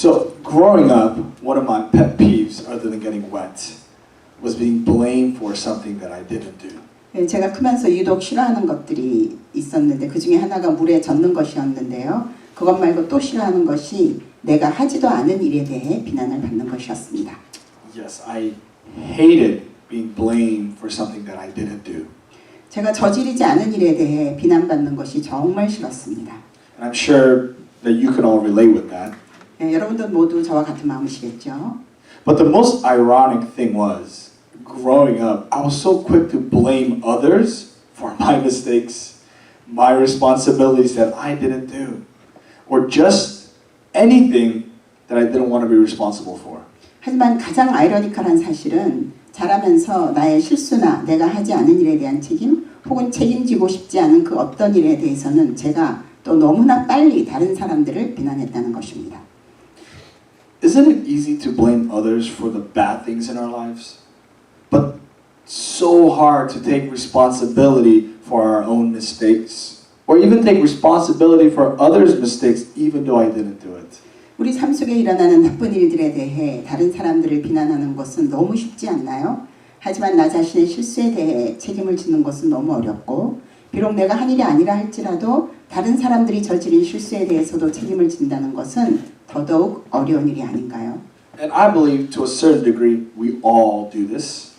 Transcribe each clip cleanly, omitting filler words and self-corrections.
So growing up, one of my pet peeves, other than getting wet, was being blamed for something that I didn't do. 제가 크면서 유독 싫어하는 것들이 있었는데 그 중에 하나가 물에 젖는 것이었는데요. 그것 말고 또 싫어하는 것이 내가 하지도 않은 일에 대해 비난을 받는 것이었습니다. Yes, I hated being blamed for something that I didn't do. 제가 저지르지 않은 일에 대해 비난받는 것이 정말 싫었습니다. And I'm sure that you can all relate with that. 여러분들 모두 저와 같은 마음이시겠죠? But the most ironic thing was, growing up, I was so quick to blame others for my mistakes, my responsibilities that I didn't do, or just anything that I didn't want to be responsible for. 하지만 가장 아이러니컬한 사실은 자라면서 나의 실수나 내가 하지 않은 일에 대한 책임 혹은 책임지고 싶지 않은 그 어떤 일에 대해서는 제가 또 너무나 빨리 다른 사람들을 비난했다는 것입니다. Isn't it easy to blame others for the bad things in our lives? But so hard to take responsibility for our own mistakes, or even take responsibility for others' mistakes even though I didn't do it. 우리 삶 속에 일어나는 나쁜 일들에 대해 다른 사람들을 비난하는 것은 너무 쉽지 않나요? 하지만 나 자신의 실수에 대해 책임을 짓는 것은 너무 어렵고 비록 내가 한 일이 아니라 할지라도 다른 사람들이 저지른 실수에 대해서도 책임을 진다는 것은 더더욱 어려운 일이 아닌가요? And I believe to a certain degree we all do this,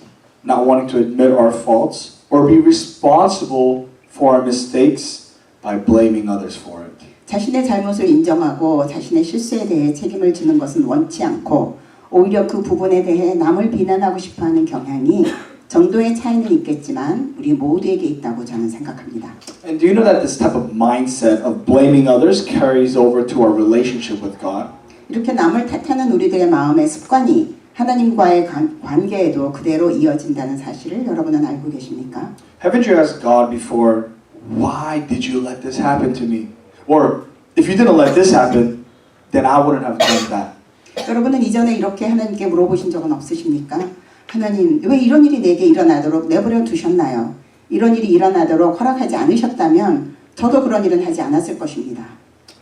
not wanting to admit our faults or be responsible for our mistakes by blaming others for it. 자신의 잘못을 인정하고 자신의 실수에 대해 책임을 지는 것은 원치 않고 오히려 그 부분에 대해 남을 비난하고 싶어하는 경향이 정도의 차이는 있겠지만 우리 모두에게 있다고 저는 생각합니다. And do you know that this type of mindset of blaming others carries over to our relationship with God? 이렇게 남을 탓하는 우리들의 마음의 습관이 하나님과의 관계에도 그대로 이어진다는 사실을 여러분은 알고 계십니까? Haven't you asked God before, why did you let this happen to me? Or if you didn't let this happen, then I wouldn't have done that. 여러분은 이전에 이렇게 하나님께 물어보신 적은 없으십니까? 하나님, 왜 이런 일이 내게 일어나도록 내버려 두셨나요? 이런 일이 일어나도록 허락하지 않으셨다면 저도 그런 일은 하지 않았을 것입니다.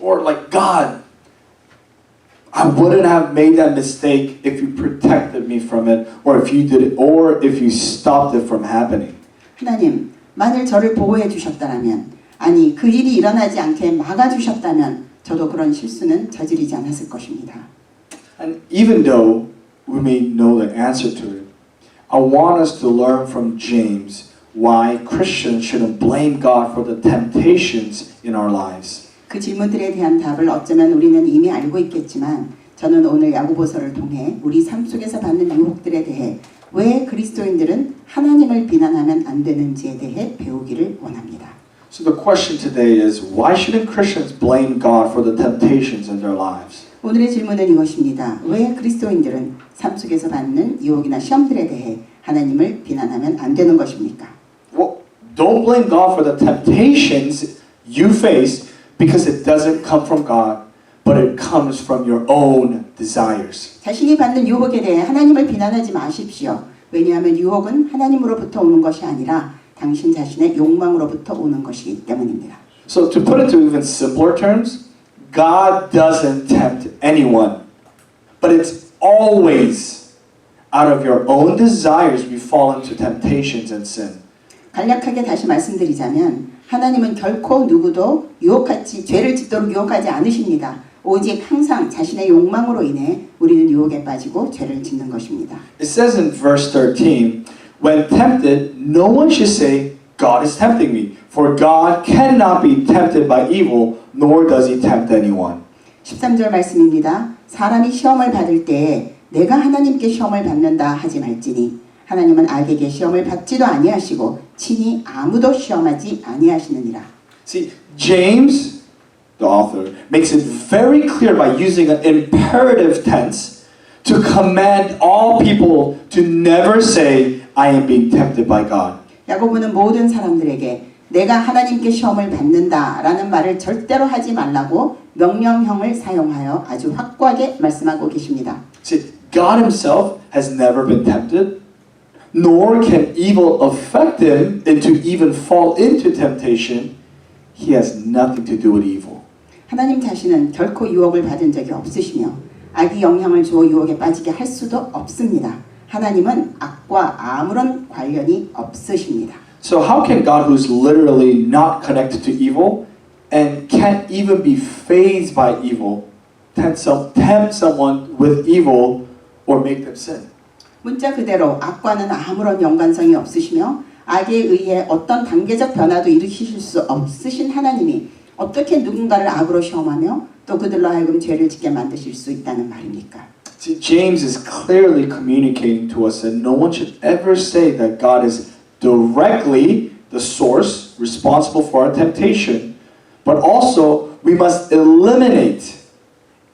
Or like, God, I wouldn't have made that mistake if you protected me from it, or if you did it, or if you stopped it from happening. 하나님, 만일 저를 보호해 주셨다면, 아니 그 일이 일어나지 않게 막아 주셨다면 저도 그런 실수는 저지르지 않았을 것입니다. And even though we may know the answer to it, I want us to learn from James why Christians shouldn't blame God for the temptations in our lives. 그 질문들에 대한 답을 어쩌면 우리는 이미 알고 있겠지만 저는 오늘 야고보서를 통해 우리 삶 속에서 받는 유혹들에 대해 왜 그리스도인들은 하나님을 비난하면 안 되는지에 대해 배우기를 원합니다. So the question today is, why shouldn't Christians blame God for the temptations in their lives? 오늘의 질문은 이것입니다. 왜 그리스도인들은 삶 속에서 받는 유혹이나 시험들에 대해 하나님을 비난하면 안 되는 것입니까? Well, don't blame God for the temptations you face because it doesn't come from God, but it comes from your own desires. 자신이 받는 유혹에 대해 하나님을 비난하지 마십시오. 왜냐하면 유혹은 하나님으로부터 오는 것이 아니라 당신 자신의 욕망으로부터 오는 것이기 때문입니다. So to put it to even simpler terms, God doesn't tempt anyone, but it's always out of your own desires we fall into temptations and sin. 간략하게 다시 말씀드리자면 하나님은 결코 누구도 죄를 짓도록 유혹하지 않으십니다. 오직 항상 자신의 욕망으로 인해 우리는 유혹에 빠지고 죄를 짓는 것입니다. It says in verse 13, when tempted, no one should say, God is tempting me, for God cannot be tempted by evil, nor does he tempt anyone. 13절 말씀입니다. 사람이 시험을 받을 때에 내가 하나님께 시험을 받는다 하지 말지니 하나님은 악에게 시험을 받지도 아니하시고 친히 아무도 시험하지 아니하시느니라. See, James, the author, makes it very clear by using an imperative tense to command all people to never say, I am being tempted by God. 야고보는 모든 사람들에게 내가 하나님께 시험을 받는다라는 말을 절대로 하지 말라고 명령형을 사용하여 아주 확고하게 말씀하고 계십니다. See, God himself has never been tempted, nor can evil affect him into even fall into temptation. He has nothing to do with evil. 하나님 자신은 결코 유혹을 받은 적이 없으시며 악이 영향을 주어 유혹에 빠지게 할 수도 없습니다. 하나님은 악과 아무런 관련이 없으십니다. So how can God, who's literally not connected to evil and can't even be fazed by evil, tempt someone with evil or make them sin? 문자 그대로 악과는 아무런 연관성이 없으시며 악에 의해 어떤 단계적 변화도 일으키실 수 없으신 하나님이 어떻게 누군가를 악으로 시험하며 또 그들로 하여금 죄를 짓게 만드실 수 있다는 말입니까? See, James is clearly communicating to us that no one should ever say that God is directly the source responsible for our temptation, but also we must eliminate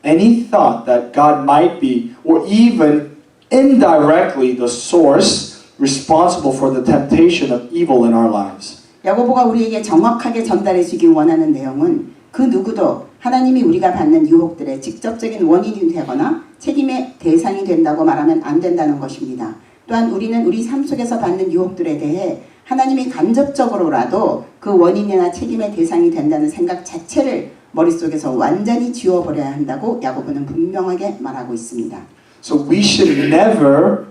any thought that God might be, or even indirectly, the source responsible for the temptation of evil in our lives. 야고보가 우리에게 정확하게 전달해 주기 원하는 내용은 그 누구도 하나님이 우리가 받는 유혹들의 직접적인 원인이 되거나 책임의 대상이 된다고 말하면 안 된다는 것입니다. 또한 우리는 우리 삶 속에서 받는 유혹들에 대해 하나님이 간접적으로라도 그 원인이나 책임의 대상이 된다는 생각 자체를 머릿속에서 완전히 지워버려야 한다고 야고보는 분명하게 말하고 있습니다. So we should never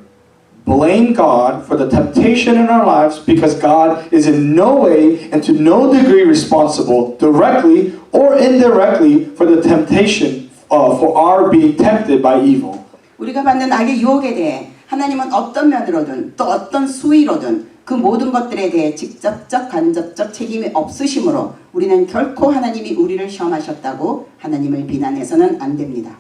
blame God for the temptation in our lives because God is in no way and to no degree responsible directly or indirectly for the temptation for our being tempted by evil. 우리가 받는 악의 유혹에 대해 하나님은 어떤 면으로든 또 어떤 수위로든 그 모든 것들에 대해 직접적 간접적 책임이 없으시므로 우리는 결코 하나님이 우리를 시험하셨다고 하나님을 비난해서는 안 됩니다.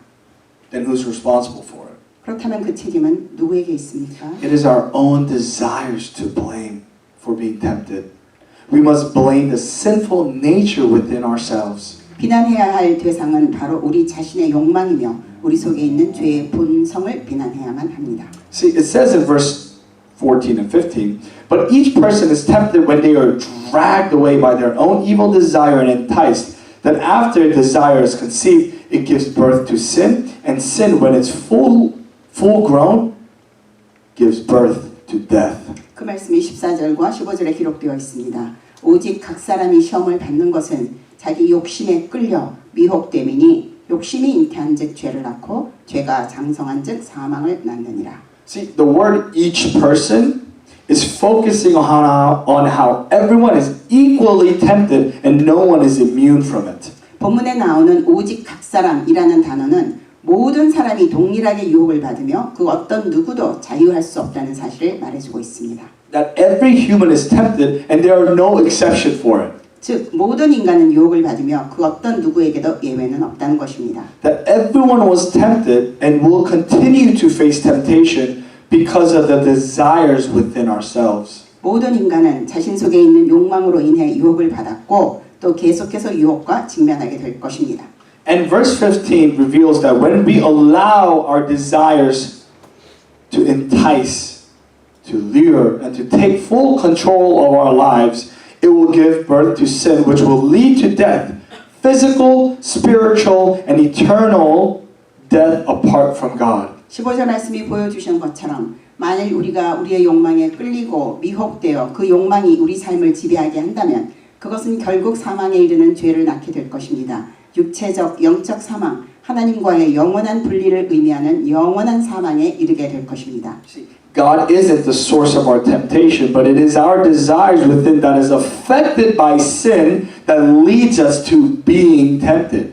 Then who's responsible for it? 그렇다면 그 책임은 누구에게 있습니까? It is our own desires to blame for being tempted. We must blame the sinful nature within ourselves. 비난해야 할 대상은 바로 우리 자신의 욕망이며 우리 속에 있는 죄의 본성을 비난해야만 합니다. See, it says in verse 14 and 15, but each person is tempted when they are dragged away by their own evil desire and enticed. Then after desire is conceived, it gives birth to sin, and sin, when it's full grown, gives birth to death. 그 말씀이 14절과 15절에 기록되어 있습니다. 오직 각 사람이 시험을 받는 것은 자기 욕심에 끌려 미혹됨이니 욕심이 잉태한즉 죄를 낳고 죄가 장성한즉 사망을 낳느니라. See, the word each person is focusing on how everyone is equally tempted and no one is immune from it. 본문에 나오는 오직 각 사람이라는 단어는 모든 사람이 동일하게 유혹을 받으며 그 어떤 누구도 자유할 수 없다는 사실을 말해주고 있습니다. That every human is tempted and there are no exception for it. 즉 모든 인간은 유혹을 받으며 그 어떤 누구에게도 예외는 없다는 것입니다. That everyone was tempted and will continue to face temptation because of the desires within ourselves. 모든 인간은 자신 속에 있는 욕망으로 인해 유혹을 받았고 또 계속해서 유혹과 직면하게 될 것입니다. And verse 15 reveals that when we allow our desires to entice, to lure, and to take full control of our lives, it will give birth to sin, which will lead to death, physical, spiritual, and eternal death apart from God. 15절 말씀이 보여주신 것처럼 만일 우리가 우리의 욕망에 끌리고 미혹되어 그 욕망이 우리 삶을 지배하게 한다면 그것은 결국 사망에 이르는 죄를 낳게 될 것입니다. 육체적, 영적 사망, 하나님과의 영원한 분리를 의미하는 영원한 사망에 이르게 될 것입니다. God isn't the source of our temptation, but it is our desires within that is affected by sin that leads us to being tempted.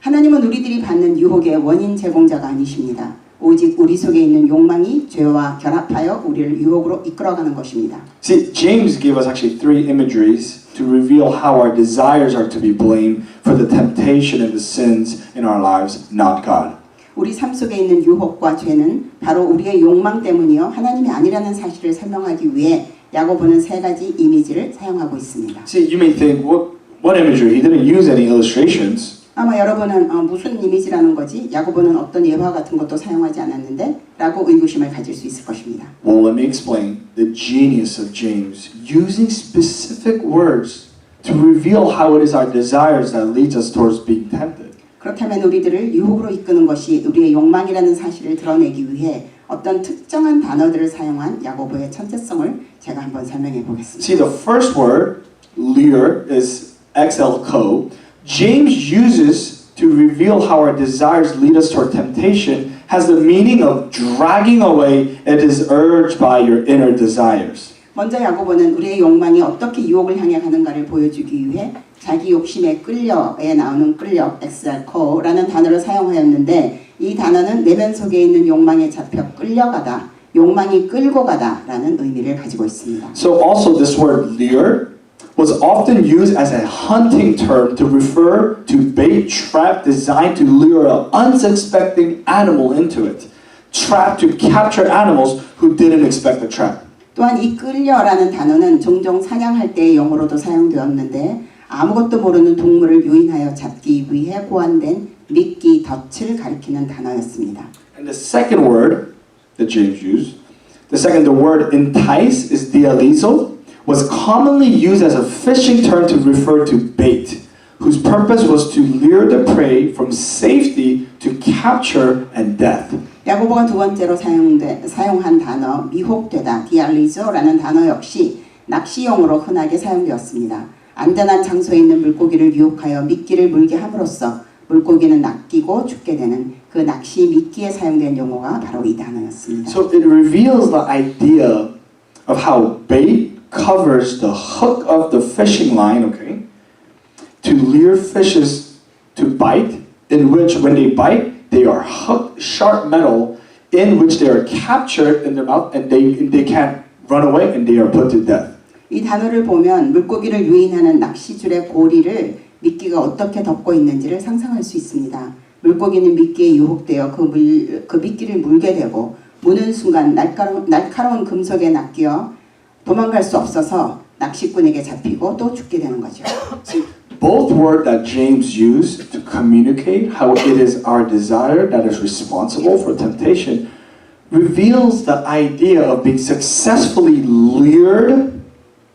하나님은 우리들이 받는 유혹의 원인 제공자가 아니십니다. 오직 우리 속에 있는 욕망이 죄와 결합하여 우리를 유혹으로 이끌어가는 것입니다. See, James gave us actually three imageries to reveal how our desires are to be blamed for the temptation and the sins in our lives, not God. 우리 삶 속에 있는 유혹과 죄는 바로 우리의 욕망 때문이요 하나님이 아니라는 사실을 설명하기 위해 야고보는 세 가지 이미지를 사용하고 있습니다. See, you may think, what imagery? He didn't use any illustrations. 아마 여러분은 무슨 이미지라는 거지? 야고보는 어떤 예화 같은 것도 사용하지 않았는데? 라고 의구심을 가질 수 있을 것입니다. Well, let me explain the genius of James using specific words to reveal how it is our desires that leads us towards being tempted. 그렇다면 우리들을 유혹으로 이끄는 것이 우리의 욕망이라는 사실을 드러내기 위해 어떤 특정한 단어들을 사용한 야고보의 천재성을 제가 한번 설명해 보겠습니다. See, the first word, lure, is exelko. James uses to reveal how our desires lead us toward temptation has the meaning of dragging away and is urged by your inner desires. 먼저 야고보는 우리의 욕망이 어떻게 유혹을 향해 가는가를 보여주기 위해 자기 욕심에 끌려에 나오는 끌려, 엑살코라는 단어를 사용하였는데 이 단어는 내면 속에 있는 욕망에 잡혀 끌려가다, 욕망이 끌고 가다라는 의미를 가지고 있습니다. So also this word lure was often used as a hunting term to refer to bait trap designed to lure an unsuspecting animal into it. Trap to capture animals who didn't expect the trap. 또한 이 끌려라는 단어는 종종 사냥할 때의 용어로도 사용되었는데 아무것도 모르는 동물을 유인하여 잡기 위해 고안된 미끼, 덫을 가리키는 단어였습니다. And the second word that James used, the word entice is dializo, was commonly used as a fishing term to refer to bait, whose purpose was to lure the prey from safety to capture and death. 야고보가 두 번째로 사용한 단어 미혹되다, 디알리조라는 단어 역시 낚시용으로 흔하게 사용되었습니다. 안전한 장소에 있는 물고기를 유혹하여 미끼를 물게 함으로써 물고기는 낚이고 죽게 되는 그 낚시 미끼에 사용된 용어가 바로 이 단어였습니다. So it reveals the idea of how bait covers the hook of the fishing line, okay, to lure fishes to bite, in which when they bite, they are hooked sharp metal in which they are captured in their mouth and they can't run away and they are put to death. 이 단어를 보면 물고기를 유인하는 낚시줄의 고리를 미끼가 어떻게 덮고 있는지를 상상할 수 있습니다. 물고기는 미끼에 유혹되어 그 미끼를 물게 되고 무는 순간 날카로운 금속에 낚여 도망갈 수 없어서 낚시꾼에게 잡히고 또 죽게 되는 거죠. See, both words that James used to communicate how it is our desire that is responsible for temptation reveals the idea of being successfully lured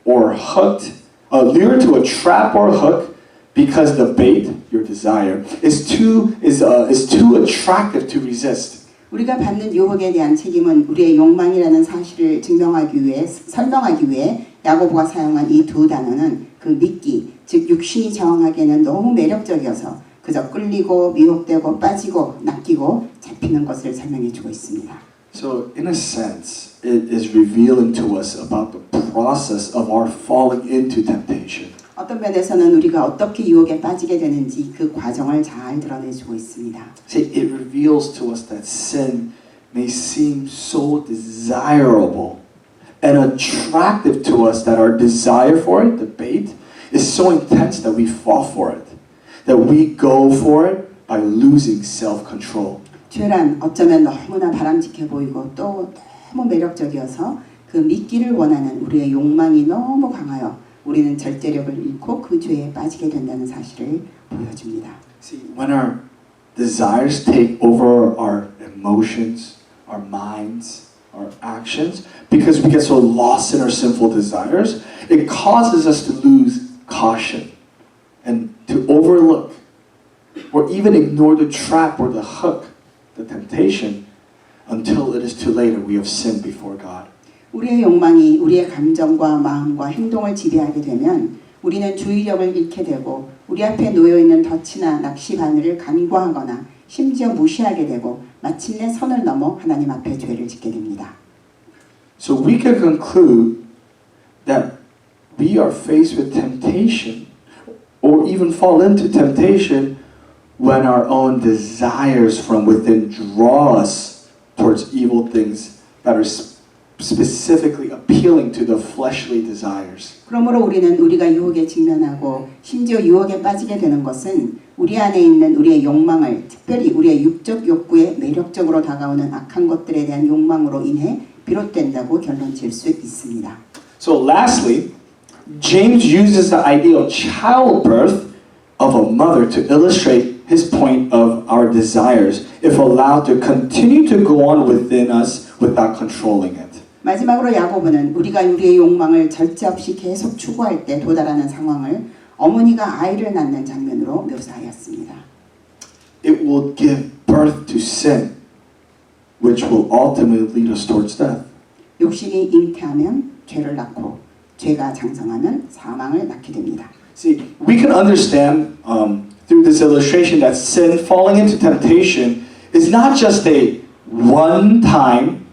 or hooked, lured to a trap or hook because the bait, your desire, is too attractive to resist. 우리가 받는 유혹에 대한 책임은 우리의 욕망이라는 사실을 설명하기 위해 야고보가 사용한 이 두 단어는 그 미끼, 즉 육신이 저항하기에는 너무 매력적이어서 그저 끌리고 미혹되고 빠지고 낚이고 잡히는 것을 설명해 주고 있습니다. So in a sense, it is revealing to us about the process of our falling into temptation. 어떤 면에서는 우리가 어떻게 유혹에 빠지게 되는지 그 과정을 잘 드러내주고 있습니다. See, it reveals to us that sin may seem so desirable and attractive to us that our desire for it, the bait, is so intense that we fall for it, that we go for it by losing self-control. 죄란 어쩌면 너무나 바람직해 보이고 또 너무 매력적이어서 그 미끼를 원하는 우리의 욕망이 너무 강하여 우리는 절제력을 잃고 그 죄에 빠지게 된다는 사실을 보여줍니다. See, when our desires take over our emotions, our minds, our actions, because we get so lost in our sinful desires, it causes us to lose caution and to overlook or even ignore the trap or the hook, the temptation, until it is too late and we have sinned before God. 우리의 욕망이 우리의 감정과 마음과 행동을 지배하게 되면 우리는 주의력을 잃게 되고 우리 앞에 놓여있는 덫이나 낚시 바늘을 간과하거나 심지어 무시하게 되고 마침내 선을 넘어 하나님 앞에 죄를 짓게 됩니다. So we can conclude that we are faced with temptation or even fall into temptation when our own desires from within draw us towards evil things that are specifically appealing to the fleshly desires. 그러므로 우리는 우리가 유혹에 직면하고 심지어 유혹에 빠지게 되는 것은 우리 안에 있는 우리의 욕망을 특별히 우리의 육적 욕구에 매력적으로 다가오는 악한 것들에 대한 욕망으로 인해 비롯된다고 결론 질 수 있습니다. So lastly, James uses the idea of childbirth of a mother to illustrate his point of our desires if allowed to continue to go on within us without controlling it. 마지막으로 야고보는 우리가 우리의 욕망을 절제 없이 계속 추구할 때 도달하는 상황을 어머니가 아이를 낳는 장면으로 묘사하였습니다. It will give birth to sin, which will ultimately lead us towards death. 욕심이 잉태하면 죄를 낳고 죄가 장성하면 사망을 낳게 됩니다. See, we can understand through this illustration that sin, falling into temptation, is not just a one-time,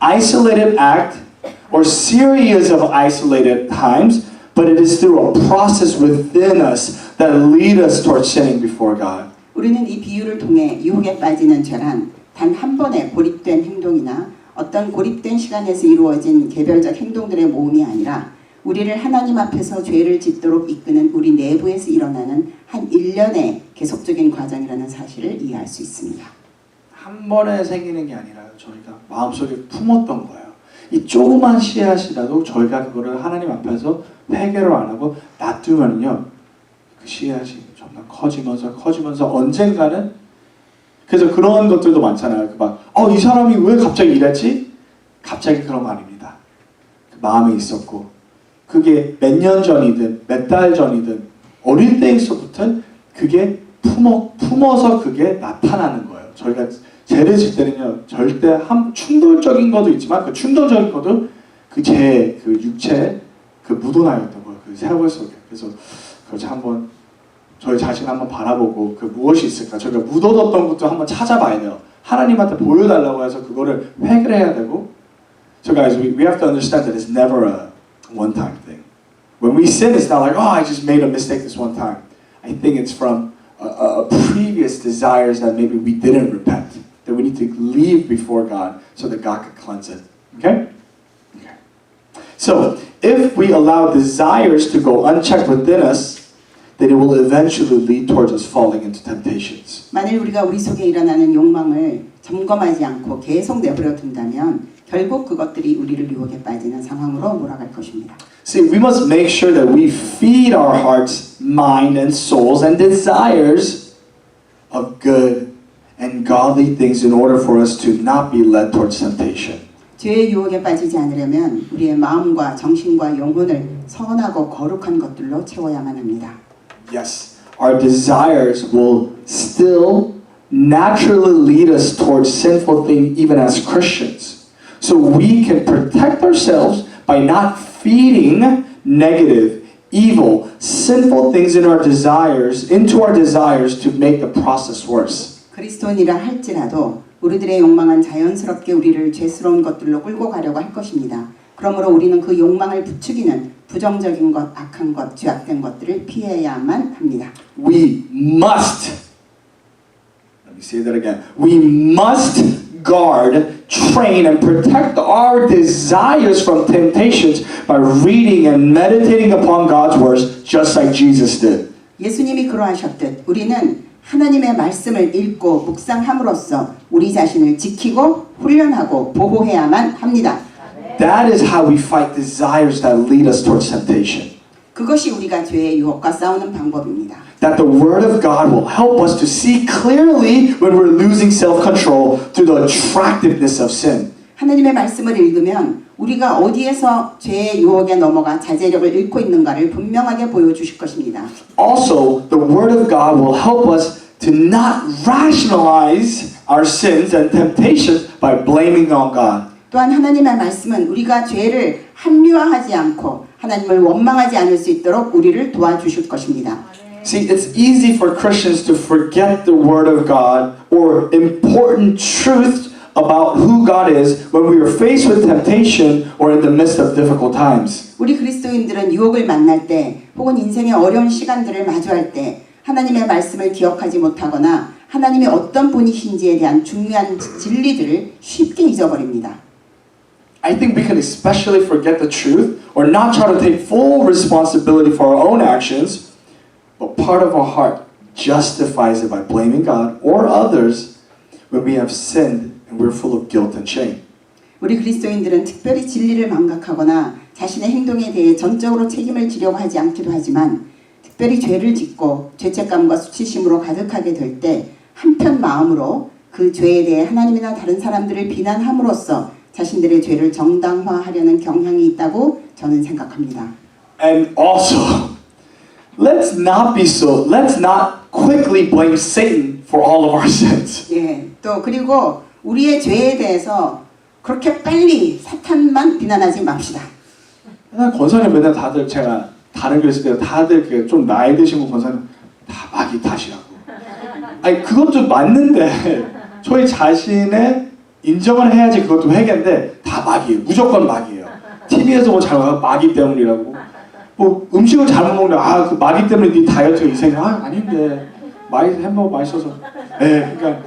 isolated act or series of isolated times, but it is through a process within us that lead us towards sinning before God. 우리는 이 비유를 통해 유혹에 빠지는 죄란 단 한 번의 고립된 행동이나 어떤 고립된 시간에서 이루어진 개별적 행동들의 모음이 아니라 우리를 하나님 앞에서 죄를 짓도록 이끄는 우리 내부에서 일어나는 한 일련의 계속적인 과정이라는 사실을 이해할 수 있습니다. 한 번에 생기는 게 아니라 저희가 마음속에 품었던 거예요. 이 조그만 씨앗이라도 저희가 그거를 하나님 앞에서 회개를 안 하고 놔두면요, 그 씨앗이 점점 커지면서 언젠가는, 그래서 그런 것들도 많잖아요. 이 사람이 왜 갑자기 이랬지? 갑자기 그런 거 아닙니다. 그 마음이 있었고, 그게 몇 년 전이든 몇 달 전이든 어릴 때에서부터 그게 품어서 그게 나타나는 거예요. 저희가 죄를 질 때는요, 절대 충동적인 것도 있지만 그 충동적인 것도 그 육체에 그 묻어나였던 거예요. 그 세월 속에. 그래서 그걸 한번 저희 자신 한번 바라보고 그 무엇이 있을까? 저희가 묻어뒀던 것도 한번 찾아봐야 돼요. 하나님한테 보여달라고 해서 그거를 회개를 해야 되고. So guys, we have to understand that it's never a one-time thing. When we sin, it's not like, I just made a mistake this one time. I think it's from a previous desires that maybe we didn't repent. That we need to leave before God so that God could cleanse it. Okay? Okay. So, if we allow desires to go unchecked within us, then it will eventually lead towards us falling into temptations. 만일 우리가 우리 속에 일어나는 욕망을 점검하지 않고 계속 내버려 둔다면 결국 그것들이 우리를 유혹에 빠지는 상황으로 몰아갈 것입니다. See, we must make sure that we feed our hearts, mind, and souls and desires of good and godly things in order for us to not be led towards temptation. 죄의 유혹에 빠지지 않으려면 우리의 마음과 정신과 영혼을 선하고 거룩한 것들로 채워야만 합니다. Yes, our desires will still naturally lead us towards sinful things even as Christians. So we can protect ourselves by not feeding negative, evil, sinful things in our desires, into our desires to make the process worse. 그리스도인이라 할지라도 우리들의 욕망은 자연스럽게 우리를 죄스러운 것들로 끌고 가려고 할 것입니다. 그러므로 우리는 그 욕망을 부추기는 부정적인 것, 악한 것, 죄악된 것들을 피해야만 합니다. We must, let me say that again, we must guard, train, and protect our desires from temptations by reading and meditating upon God's words, just like Jesus did. 예수님이 그러하셨듯 우리는 하나님의 말씀을 읽고 묵상함으로써 우리 자신을 지키고 훈련하고 보호해야만 합니다. That is how we fight desires that lead us towards temptation. 그것이 우리가 죄의 유혹과 싸우는 방법입니다. That the Word of God will help us to see clearly when we're losing self-control through the attractiveness of sin. 하나님의 말씀을 읽으면 우리가 어디에서 죄의 유혹에 넘어가 자제력을 잃고 있는가를 분명하게 보여주실 것입니다. Also, the Word of God will help us to not rationalize our sins and temptations by blaming on God. 또한 하나님의 말씀은 우리가 죄를 합리화하지 않고 하나님을 원망하지 않을 수 있도록 우리를 도와주실 것입니다. See, it's easy for Christians to forget the Word of God or important truths about who God is when we are faced with temptation or in the midst of difficult times. 우리 그리스도인들은 유혹을 만날 때 혹은 인생의 어려운 시간들을 마주할 때 하나님의 말씀을 기억하지 못하거나 하나님이 어떤 분이신지에 대한 중요한 진리들을 쉽게 잊어버립니다. I think we can especially forget the truth or not try to take full responsibility for our own actions, but part of our heart justifies it by blaming God or others when we have sinned and we're full of guilt and shame. 우리 그리스도인들은 특별히 진리를 망각하거나 자신의 행동에 대해 전적으로 책임을 지려고 하지 않기도 하지만 특별히 죄를 짓고 죄책감과 수치심으로 가득하게 될 때 한편 마음으로 그 죄에 대해 하나님이나 다른 사람들을 비난함으로써 자신들의 죄를 정당화하려는 경향이 있다고 저는 생각합니다. And also, let's not quickly blame Satan for all of our sins. 예, 또 그리고 우리의 죄에 대해서 그렇게 빨리 사탄만 비난하지 맙시다. 권사님 맨날 다들 제가 다른 교회 있을 때 다들 좀 나이 드신 분 권사님 다 마귀 탓이라고. 아니 그것도 맞는데 저희 자신의 인정을 해야지 그것도 회개인데 다 마귀예요. 무조건 마귀예요. TV에서 뭐 잘못 마귀 때문이라고. 뭐 음식을 잘못 먹는데 그 마귀 때문에 네 다이어트가 이 생각 아닌데 햄버거 맛있어서. 그러니까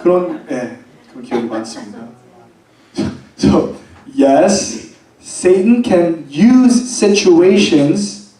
그런 기억이 많습니다. So yes, Satan can use situations.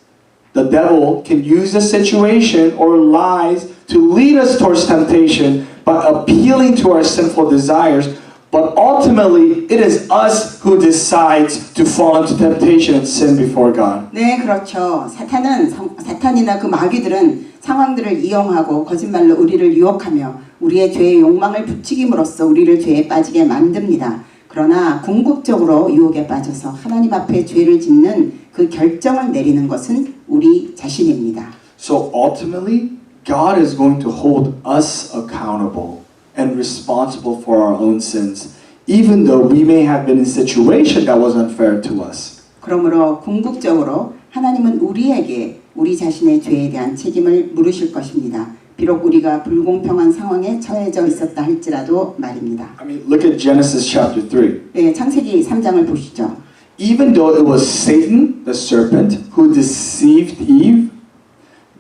The devil can use a situation or lies to lead us towards temptation by appealing to our sinful desires. But ultimately, it is us who decides to fall into temptation and sin before God. 네, 그렇죠. 사탄이나 그 마귀들은 상황들을 이용하고 거짓말로 우리를 유혹하며 우리의 죄의 욕망을 부추김으로써 우리를 죄에 빠지게 만듭니다. 그러나 궁극적으로 유혹에 빠져서 하나님 앞에 죄를 짓는 그 결정을 내리는 것은 우리 자신입니다. So ultimately, God is going to hold us accountable and responsible for our own sins, even though we may have been in a situation that was unfair to us. 그러므로 궁극적으로 하나님은 우리에게 우리 자신의 죄에 대한 책임을 물으실 것입니다. 비록 우리가 불공평한 상황에 처해져 있었다 할지라도 말입니다. I mean, look at Genesis chapter 3. 네, 창세기 3장을 보시죠. Even though it was Satan, the serpent, who deceived Eve,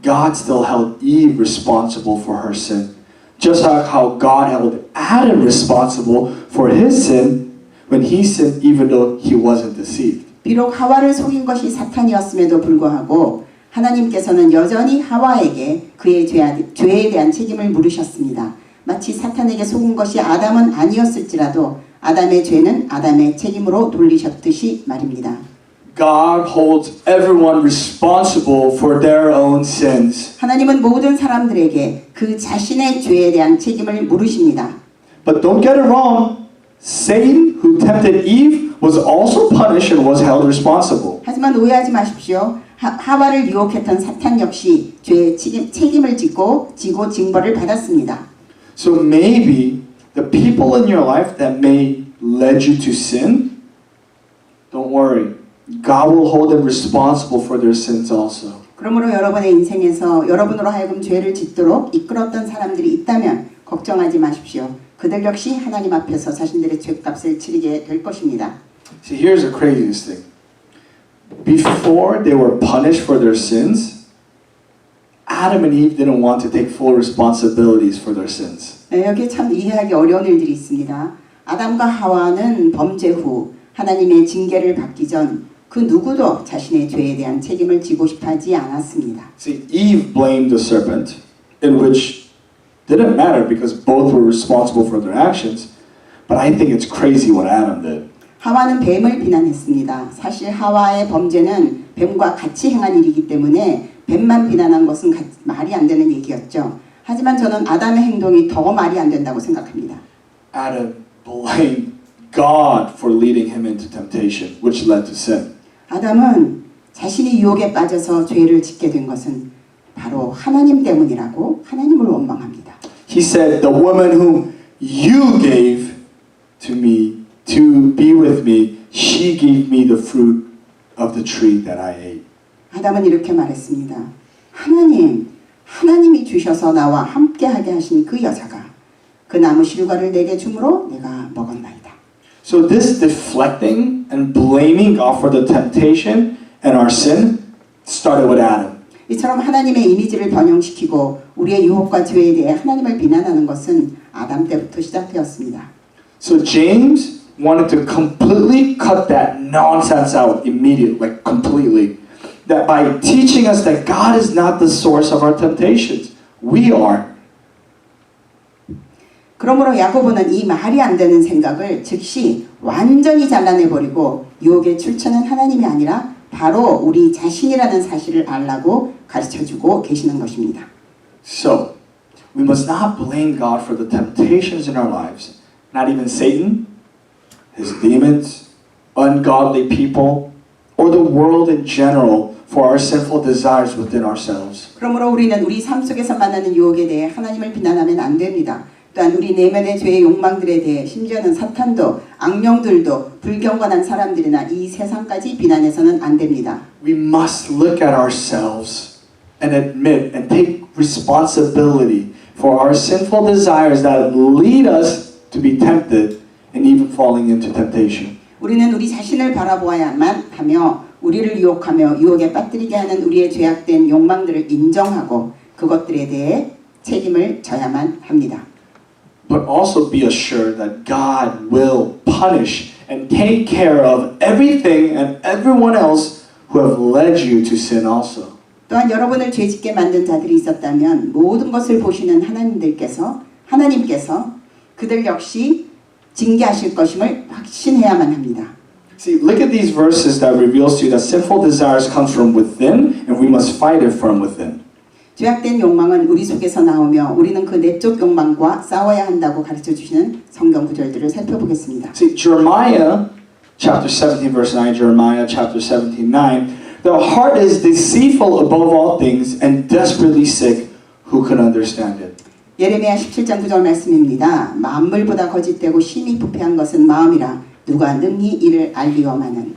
God still held Eve responsible for her sin. Just like how God held Adam responsible for his sin when he sinned, even though he wasn't deceived. 비록 하와를 속인 것이 사탄이었음에도 불구하고 하나님께서는 여전히 하와에게 그의 죄에 대한 책임을 물으셨습니다. 마치 사탄에게 속은 것이 아담은 아니었을지라도 아담의 죄는 아담의 책임으로 돌리셨듯이 말입니다. God holds everyone responsible for their own sins. 하나님은 모든 사람들에게 그 자신의 죄에 대한 책임을 물으십니다. But don't get it wrong. Satan, who tempted Eve, was also punished and was held responsible. 하지만 오해하지 마십시오. 하와를 유혹했던 사탄 역시 죄의 책임을 지고 징벌을 받았습니다. So maybe the people in your life that may lead you to sin, don't worry. God will hold them responsible for their sins also. 그러므로 여러분의 인생에서 여러분으로 하여금 죄를 짓도록 이끌었던 사람들이 있다면 걱정하지 마십시오. 그들 역시 하나님 앞에서 자신들의 죄값을 치르게 될 것입니다. See, here's the craziest thing. Before they were punished for their sins, Adam and Eve didn't want to take full responsibilities for their sins. 네, 여기 참 이해하기 어려운 일들이 있습니다. 아담과 하와는 범죄 후 하나님의 징계를 받기 전 그 누구도 자신의 죄에 대한 책임을 지고 싶어하지 않았습니다. See, Eve blamed the serpent, in which didn't matter because both were responsible for their actions. But I think it's crazy what Adam did. 하와는 뱀을 비난했습니다. 사실 하와의 범죄는 뱀과 같이 행한 일이기 때문에 뱀만 비난한 것은 말이 안 되는 얘기였죠. 하지만 저는 아담의 행동이 더 말이 안 된다고 생각합니다. Adam blamed God for leading him into temptation, which led to sin. 아담은 자신이 유혹에 빠져서 죄를 짓게 된 것은 바로 하나님 때문이라고 하나님을 원망합니다. He said, "The woman whom you gave to me to be with me, she gave me the fruit of the tree that I ate." 아담은 이렇게 말했습니다. 하나님이 주셔서 나와 함께하게 하신 그 여자가 그 나무 실과를 내게 주므로 내가 먹었나이다. So this deflecting and blaming God for the temptation and our sin started with Adam. 이처럼 하나님의 이미지를 변형시키고 우리의 유혹과 죄에 대해 하나님을 비난하는 것은 아담 때부터 시작되었습니다. So James wanted to completely cut that nonsense out immediately, like completely. That by teaching us that God is not the source of our temptations, we are. 그러므로 야고보는 이 말이 안 되는 생각을 즉시 완전히 잘라내버리고 유혹의 출처는 하나님이 아니라 바로 우리 자신이라는 사실을 알라고 가르쳐주고 계시는 것입니다. So, we must not blame God for the temptations in our lives. Not even Satan, his demons, ungodly people, or the world in general for our sinful desires within ourselves. 그러므로 우리는 우리 삶 속에서 만나는 유혹에 대해 하나님을 비난하면 안 됩니다. 또한 우리 내면의 죄의 욕망들에 대해 심지어는 사탄도 악령들도 불경건한 사람들이나 이 세상까지 비난해서는 안 됩니다. We must look at ourselves and admit and take responsibility for our sinful desires that lead us to be tempted and even falling into temptation. 우리는 우리 자신을 바라보아야만 하며 우리를 유혹하며 유혹에 빠뜨리게 하는 우리의 죄악된 욕망들을 인정하고 그것들에 대해 책임을 져야만 합니다. But also be assured that God will punish and take care of everything and everyone else who have led you to sin also. 또한 여러분을 죄짓게 만든 자들이 있었다면 모든 것을 보시는 하나님께서 그들 역시 징계하실 것임을 확신해야만 합니다. See, look at these verses that reveals to you that sinful desires comes from within and we must fight it from within. 죄악된 욕망은 우리 속에서 나오며 우리는 그 내적 욕망과 싸워야 한다고 가르쳐 주시는 성경 구절들을 살펴보겠습니다. See, Jeremiah chapter 17 verse 9, Jeremiah chapter 17, 9, the heart is deceitful above all things and desperately sick. Who can understand it? 예레미야 17장 9절 말씀입니다. 만물보다 거짓되고 심히 부패한 것은 마음이라 누가 능히 이를 알리오마는.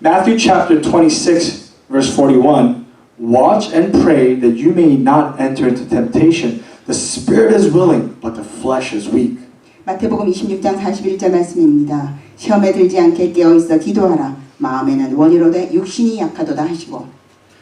Matthew chapter 26 verse 41, watch and pray that you may not enter into temptation. The spirit is willing, but the flesh is weak. 마태복음 26장 41절 말씀입니다. 시험에 들지 않게 깨어있어 기도하라. 마음에는 원이로되 육신이 약하도다 하시고.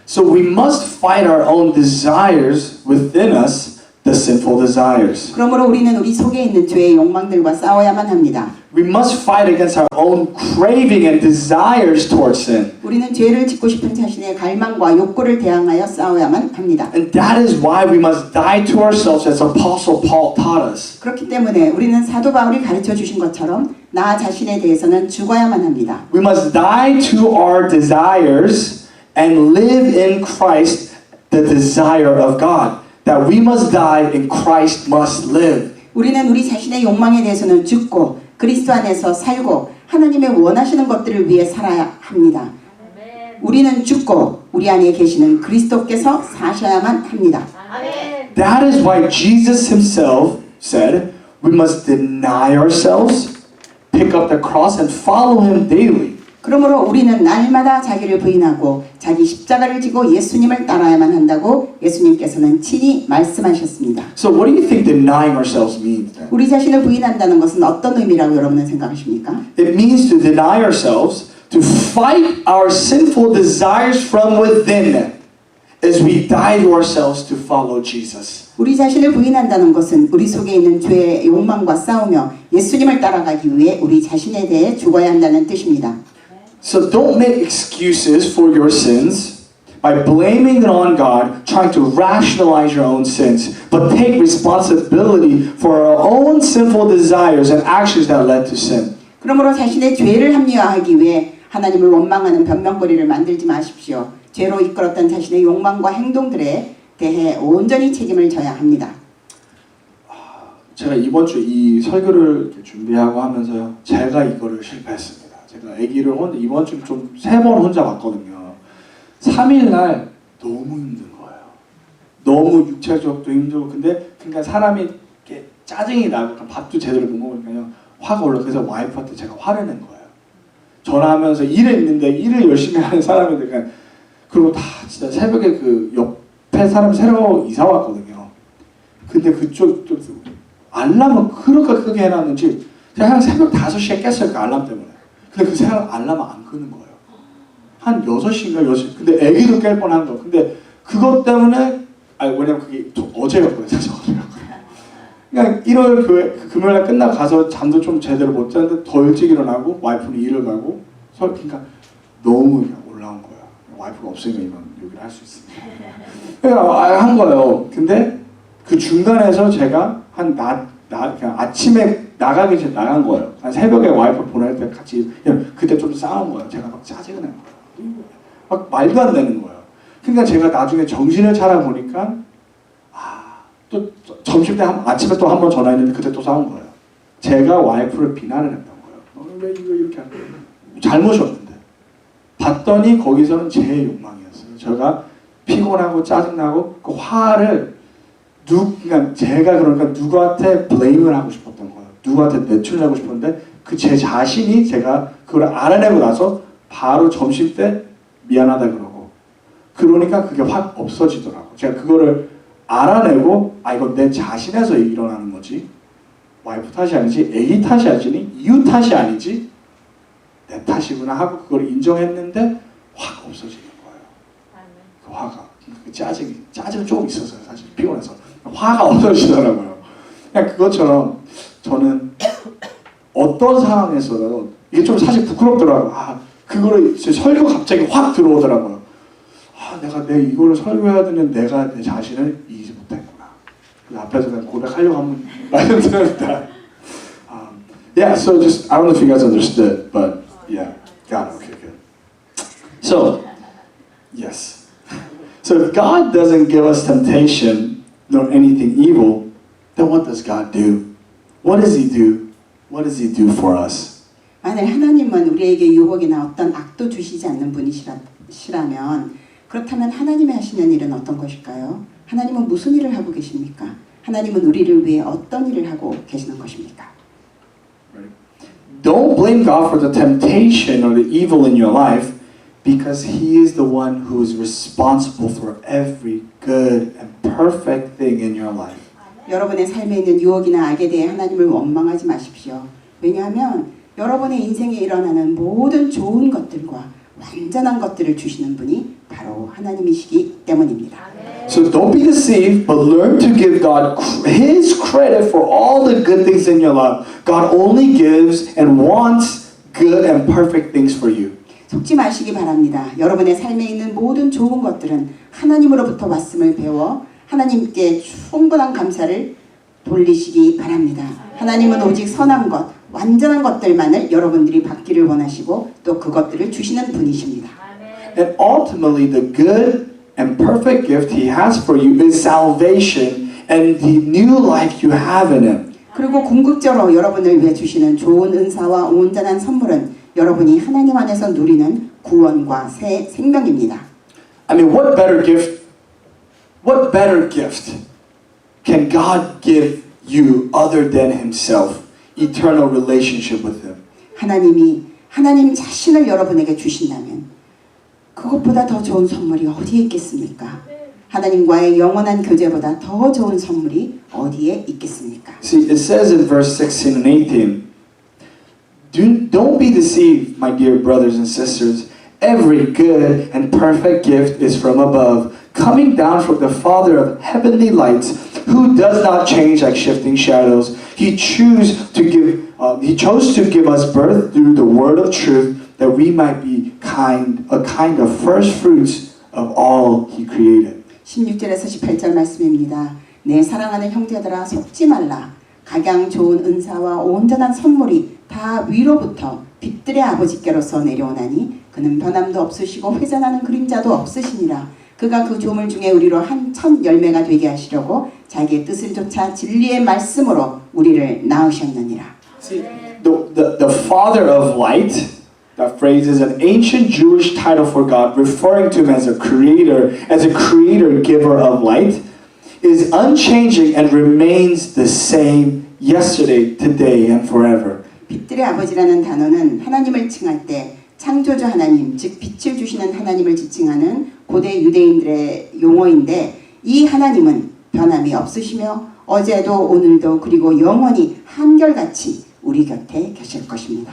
So we must fight our own desires within us, the sinful desires. 그러므로 우리는 우리 속에 있는 죄의 욕망들과 싸워야만 합니다. We must fight against our own craving and desires towards sin. 우리는 죄를 짓고 싶은 자신의 갈망과 욕구를 대항하여 싸워야만 합니다. And that is why we must die to ourselves as Apostle Paul taught us. 그렇기 때문에 우리는 사도 바울이 가르쳐 주신 것처럼 나 자신에 대해서는 죽어야만 합니다. We must die to our desires and live in Christ the desire of God. That we must die and Christ must live. 우리는 우리 자신의 욕망에 대해서는 죽고 그리스도 안에서 살고 하나님의 원하시는 것들을 위해 살아야 합니다. 우리는 죽고 우리 안에 계시는 그리스도께서 사셔야만 합니다. That is why Jesus himself said, we must deny ourselves, pick up the cross and follow him daily. 그러므로 우리는 날마다 자기를 부인하고 자기 십자가를 지고 예수님을 따라야만 한다고 예수님께서는 친히 말씀하셨습니다. So what do you think denying ourselves means then? 우리 자신을 부인한다는 것은 어떤 의미라고 여러분은 생각하십니까? It means to deny ourselves, to fight our sinful desires from within as we die to ourselves to follow Jesus. 우리 자신을 부인한다는 것은 우리 속에 있는 죄의 욕망과 싸우며 예수님을 따라가기 위해 우리 자신에 대해 죽어야 한다는 뜻입니다. So don't make excuses for your sins by blaming it on God, trying to rationalize your own sins, but take responsibility for our own sinful desires and actions that led to sin. 그러므로 자신의 죄를 합리화하기 위해 하나님을 원망하는 변명거리를 만들지 마십시오. 죄로 이끌었던 자신의 욕망과 행동들에 대해 온전히 책임을 져야 합니다. 제가 이번 주 이 설교를 이렇게 준비하고 하면서요, 제가 이거를 실패했습니다. 제가 아기를 이번 주 좀 3번 혼자 봤거든요. 3일 날 너무 힘든 거예요. 너무 육체적도 힘들고, 근데 그러니까 사람이 이렇게 짜증이 나고 밥도 제대로 못 먹으니까요, 화가 올라. 그래서 와이프한테 제가 화를 낸 거예요. 전화하면서 일을 있는데 일을 열심히 하는 사람인데 그냥, 그리고 다 진짜 새벽에 그 옆에 사람 새로 이사 왔거든요. 근데 그쪽 알람을 그렇게 크게 해놨는지 제가 한 새벽 5시에 깼어요. 그 알람 때문에. 근데 그 새벽 알람을 안 끄는 거예요. 한 6시인가 6시. 근데 애기도 깰 뻔한 거. 근데 그것 때문에, 왜냐면 그게 어제였거든요. 사실 어제였거든요. 그냥 일요일 금요일날 끝나고 가서 잠도 좀 제대로 못 잤는데 더 일찍 일어나고 와이프는 일을 가고, 그러니까 너무 올라온 거예요. 와이프가 없으니까 이건 여기를 할 수 있습니다. 그러니까 한 거예요. 근데 그 중간에서 제가 그냥 아침에 나가기 전에 나간 거예요. 새벽에 와이프 보낼 때 같이, 그때 좀 싸운 거예요. 제가 막 짜증을 낸 거예요. 막 말도 안 되는 거예요. 그러니까 제가 나중에 정신을 차려보니까, 또 점심 때 아침에 또 한 번 전화했는데 그때 또 싸운 거예요. 제가 와이프를 비난을 했던 거예요. 너는 왜 이거 이렇게 하는 거예요? 잘못이 없는데. 봤더니 거기서는 제 욕망이었어요. 제가 피곤하고 짜증나고 그 화를 그러니까 제가 그러니까 누구한테 블레임을 하고 싶었던 거예요. 누구한테 내출을 하고 싶었는데 그 제 자신이 제가 그걸 알아내고 나서 바로 점심 때 미안하다 그러고, 그러니까 그게 확 없어지더라고요. 제가 그거를 알아내고 이건 내 자신에서 일어나는 거지. 와이프 탓이 아니지, 애기 탓이 아니지, 이유 탓이 아니지, 내 탓이구나 하고 그걸 인정했는데 화가 없어지는 거예요. 그 화가, 그 짜증 조금 있었어요. 사실 피곤해서 화가 없어지더라고요. 그냥 그것처럼 저는 어떤 상황에서도 이게 좀 사실 부끄럽더라고요. 그거를 설교 갑자기 확 들어오더라고요. 내가 이거를 설교해야 되는 내가 내 자신을 이기지 못했구나. 그 앞에서 그냥 고백하려고 한번 말씀드렸다. Yeah, so just I don't know if you guys understood, but yeah, got it. Okay, good. So, yes. So if God doesn't give us temptation nor anything evil, then what does God do? What does He do? What does He do for us? 만약 하나님은 우리에게 유혹이나 어떤 악도 주시지 않는 분이시라면 그렇다면 하나님이 하시는 일은 어떤 것일까요? 하나님은 무슨 일을 하고 계십니까? 하나님은 우리를 위해 어떤 일을 하고 계시는 것입니까? Don't blame God for the temptation or the evil in your life because He is the one who is responsible for every good and perfect thing in your life. 여러분의 삶에 있는 유혹이나 악에 대해 하나님을 원망하지 마십시오. 왜냐하면 여러분의 인생에 일어나는 모든 좋은 것들과 완전한 것들을 주시는 분이 바로 하나님이시기 때문입니다. So don't be deceived, but learn to give God His credit for all the good things in your life. God only gives and wants good and perfect things for you. 속지 마시기 바랍니다. 여러분의 삶에 있는 모든 좋은 것들은 하나님으로부터 왔음을 배워 하나님께 충분한 감사를 돌리시기 바랍니다. 하나님은 오직 선한 것, 완전한 것들만을 여러분들이 받기를 원하시고 또 그것들을 주시는 분이십니다. And ultimately the good and perfect gift He has for you is salvation and the new life you have in Him. 그리고 궁극적으로 여러분을 위해 주시는 좋은 은사와 온전한 선물은 여러분이 하나님 안에서 누리는 구원과 새 생명입니다. I mean, what better gift can God give you other than Himself? Eternal relationship with Him. 하나님 자신을 여러분에게 주신다면 그것보다 더 좋은 선물이 어디에 있겠습니까? 하나님과의 영원한 교제보다 더 좋은 선물이 어디에 있겠습니까? See, it says in verse 16 and 18, don't be deceived, my dear brothers and sisters. Every good and perfect gift is from above, coming down from the Father of heavenly lights, who does not change like shifting shadows. He chose to give us birth through the word of truth, that we might be a kind of first fruits of all He created. 16절에서 18절 말씀입니다. 내 사랑하는 형제들아 속지 말라. 각양 좋은 은사와 온전한 선물이 다 위로부터 빛들의 아버지께로서 내려오나니 그는 변함도 없으시고 회전하는 그림자도 없으시니라. 그가 그 조물 중에 우리로 한 첫 열매가 되게 하시려고 자기의 뜻을 좇아 진리의 말씀으로 우리를 낳으셨느니라. See, the Father of Light, that phrase is an ancient Jewish title for God, referring to Him as a creator giver of light, is unchanging and remains the same yesterday, today, and forever. 빛들의 아버지라는 단어는 하나님을 칭할 때 창조주 하나님, 즉 빛을 주시는 하나님을 지칭하는 고대 유대인들의 용어인데 이 하나님은 변함이 없으시며 어제도 오늘도 그리고 영원히 한결같이 우리 곁에 계실 것입니다.